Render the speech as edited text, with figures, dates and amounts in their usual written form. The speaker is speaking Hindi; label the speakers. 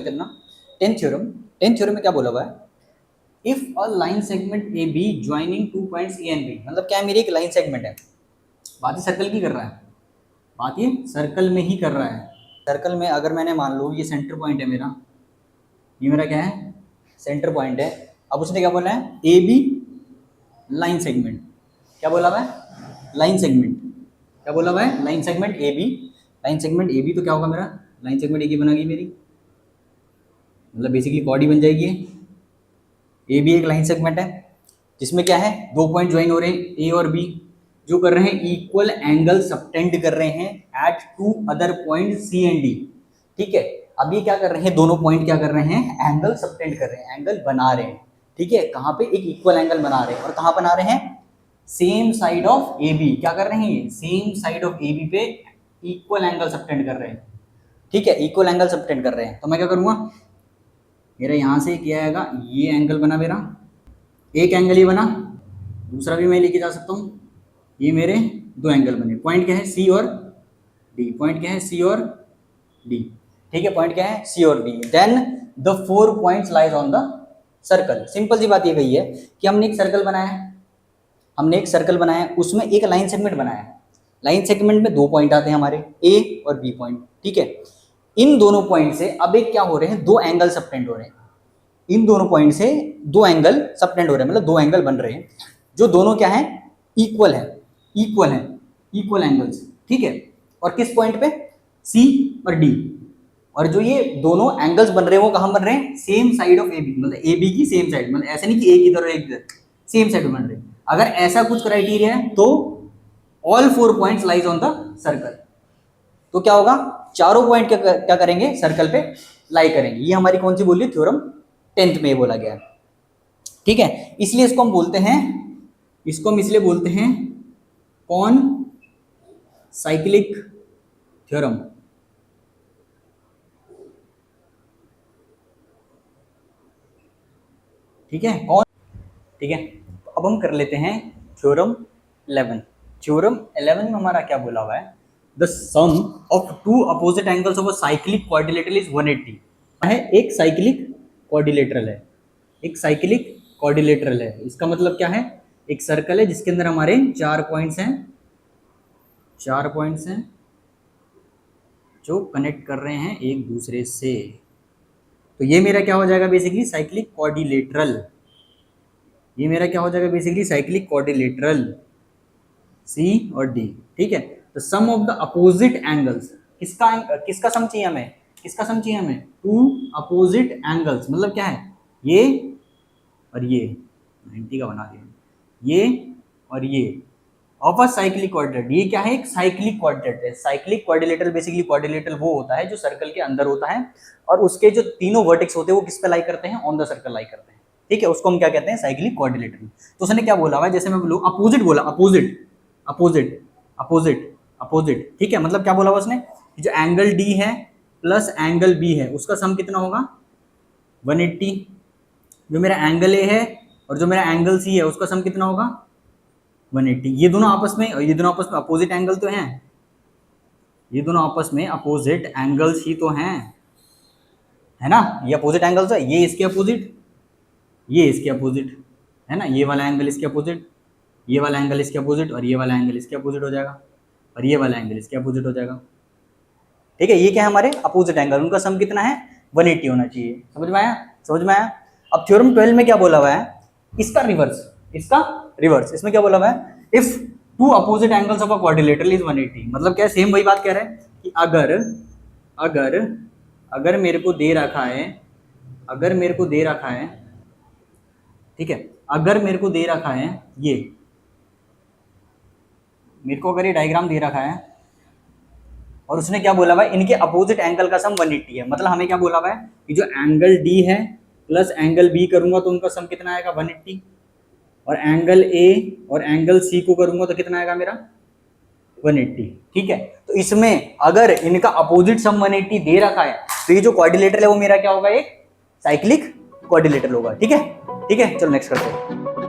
Speaker 1: लेते हैं ना 10th थ्योरम में क्या बोला हुआ है, if a line segment A B joining 2 points A and B, मतलब क्या है, मेरी एक लाइन सेगमेंट है, बात ही सर्कल की कर रहा है, बात ये सर्कल में ही कर रहा है। सर्कल में अगर मैंने मान लो ये सेंटर पॉइंट है मेरा, ये मेरा क्या है, सेंटर पॉइंट है। अब उसने क्या बोला है, ए बी लाइन सेगमेंट, क्या बोला हुआ है, लाइन सेगमेंट, क्या बोला हुआ है, line segment A B, line segment A B, तो क्या होगा मेरा, लाइन सेगमेंट ए की बना गई मेरी, मतलब बेसिकली बॉडी बन जाएगी। ए बी एक लाइन सेगमेंट है जिसमें क्या है, 2 पॉइंट ज्वाइन हो रहे हैं ए और बी, जो कर रहे हैं इक्वल एंगल सबटेंड कर रहे हैं at 2 other point C and D. ठीक है, अब ये क्या कर रहे हैं, दोनों पॉइंट क्या कर रहे हैं, एंगल सबटेंड कर रहे हैं, एंगल बना रहे हैं। ठीक है, कहाँ पे, एक इक्वल एंगल बना रहे हैं, और कहाँ बना रहे हैं, same side of A B, क्या कर रहे हैं, ये same side of A B पे इक्वल एंगल सबटेंड कर रहे हैं। ठीक है, इक्वल एंगल सबटेंड कर रहे हैं, तो मैं क्या करूंगा, मेरा यहाँ से क्या आएगा, ये एंगल बना मेरा, एक एंगल ये बना, दूसरा भी मैं लेके जा सकता हूँ, ये मेरे 2 एंगल बने, पॉइंट क्या है, सी और डी, पॉइंट क्या है, सी और डी। ठीक है, पॉइंट क्या है, सी और D. Then the 4 points lies on the circle. Simple सी बात ये कही है कि हमने एक सर्कल बनाया है, हमने एक सर्कल बनाया, उसमें एक लाइन सेगमेंट बनाया है, लाइन सेगमेंट में 2 पॉइंट आते हैं हमारे, ए और बी पॉइंट। ठीक है, इन दोनों पॉइंट से अब एक क्या हो रहे हैं, 2 एंगल सबटेंड हो रहे हैं, इन दोनों पॉइंट से 2 एंगल सबटेंड हो रहे हैं, मतलब 2 एंगल बन रहे हैं, जो दोनों क्या है, इक्वल है, इक्वल है, इक्वल एंगल्स। ठीक है, और किस पॉइंट पे, सी और डी, और जो ये दोनों एंगल्स बन रहे हैं वो कहाँ बन रहे हैं, same side of A B, मतलब ए बी की सेम साइड, मतलब ऐसा नहीं कि एक इधर और एक इधर, सेम साइड बन रहे हैं। अगर ऐसा कुछ क्राइटेरिया है तो all 4 points lies on the circle, तो क्या होगा, चारों पॉइंट क्या करेंगे, सर्कल पे लाई करेंगे। ये हमारी कौन सी बोली, थ्योरम 10th में बोला गया है। ठीक है, इसलिए इसको हम बोलते हैं, इसको हम इसलिए बोलते हैं कौन, साइक्लिक थ्योरम। ठीक है, कौन, ठीक है। अब हम कर लेते हैं थ्योरम 11। थ्योरम 11 में हमारा क्या बोला हुआ है, the sum of 2 opposite angles of a cyclic quadrilateral is 180 है। एक साइक्लिक क्वाड्रिलेटरल है, एक साइक्लिक क्वाड्रिलेटरल है, इसका मतलब क्या है, एक सर्कल है जिसके अंदर हमारे 4 पॉइंट्स हैं, 4 पॉइंट्स हैं जो कनेक्ट कर रहे हैं एक दूसरे से, तो ये मेरा क्या हो जाएगा, बेसिकली साइक्लिक क्वाड्रिलेटरल। ये मेरा क्या हो जाएगा, बेसिकली साइक्लिक क्वाड्रिलेटरल, सी और डी। ठीक है, तो सम ऑफ द अपोजिट एंगल्स, किसका सम चाहिए हमें, किसका सम चाहिए हमें, 2 अपोजिट एंगल्स, मतलब क्या है, ये और ये, 90 का बना दिया, ये और ये, ऑफ अ साइक्लिक क्वाड्रिलेटरल। ये क्या है, एक साइक्लिक क्वाड्रिलेटरल है। साइक्लिक क्वाड्रिलेटरल, बेसिकली क्वाड्रिलेटरल वो होता है जो सर्कल के अंदर होता है, और उसके जो तीनों वर्टेक्स होते हैं वो किस पे लाई करते हैं, ऑन द सर्कल लाई करते हैं। ठीक है, उसको हम क्या कहते हैं, साइक्लिक क्वाड्रिलेटरल। तो उसने क्या बोला हुआ है, जैसे मैं बोलूँ अपोजिट, बोला अपोजिट, अपोजिट, अपोजिट, अपोजिट। ठीक है, मतलब क्या बोला हुआ उसने, जो एंगल डी है प्लस एंगल बी है उसका सम कितना होगा, 180। जो मेरा एंगल ए है और जो मेरा एंगल सी है उसका सम कितना होगा, 180। ये दोनों आपस में, और ये दोनों आपस में अपोजिट एंगल तो हैं, ये दोनों आपस में अपोजिट एंगल्स ही तो हैं, है ना, ये अपोजिट एंगल्स है, ये इसके अपोजिट, ये इसके अपोजिट, है ना, ये वाला एंगल इसके अपोजिट, ये वाला एंगल इसके अपोजिट, और ये वाला एंगल इसके अपोजिट हो जाएगा, और ये वाला एंगल इसके अपोजिट हो जाएगा। ठीक है, ये क्या है, हमारे अपोजिट एंगल, उनका सम कितना है, 180 होना चाहिए। समझ में आया, समझ में आया। अब थ्योरम 12 में क्या बोला हुआ है, इसका रिवर्स, इसका रिवर्स, इसमें क्या बोला हुआ है, if 2 opposite angles of a quadrilateral is 180, मतलब क्या है, सेम वही बात कह रहा है कि अगर अगर अगर मेरे को दे रखा है, अगर मेरे को दे रखा है, ठीक है, अगर मेरे को दे रखा है, ये मेरे को अगर ये डायग्राम दे रखा है और उसने क्या बोला हुआ है, इनके अपोजिट एंगल का सम 180 है, मतलब हमें क्या बोला हुआ है कि जो एंगल डी है प्लस एंगल बी करूंगा तो उनका सम कितना आएगा, 180, और एंगल ए और एंगल सी को करूंगा तो कितना आएगा मेरा, 180। ठीक है, तो इसमें अगर इनका अपोजिट सम 180 दे रखा है तो ये जो क्वाड्रिलेटरल है वो मेरा क्या होगा, एक साइक्लिक क्वाड्रिलेटरल होगा। ठीक है, ठीक है, चलो नेक्स्ट करते हैं।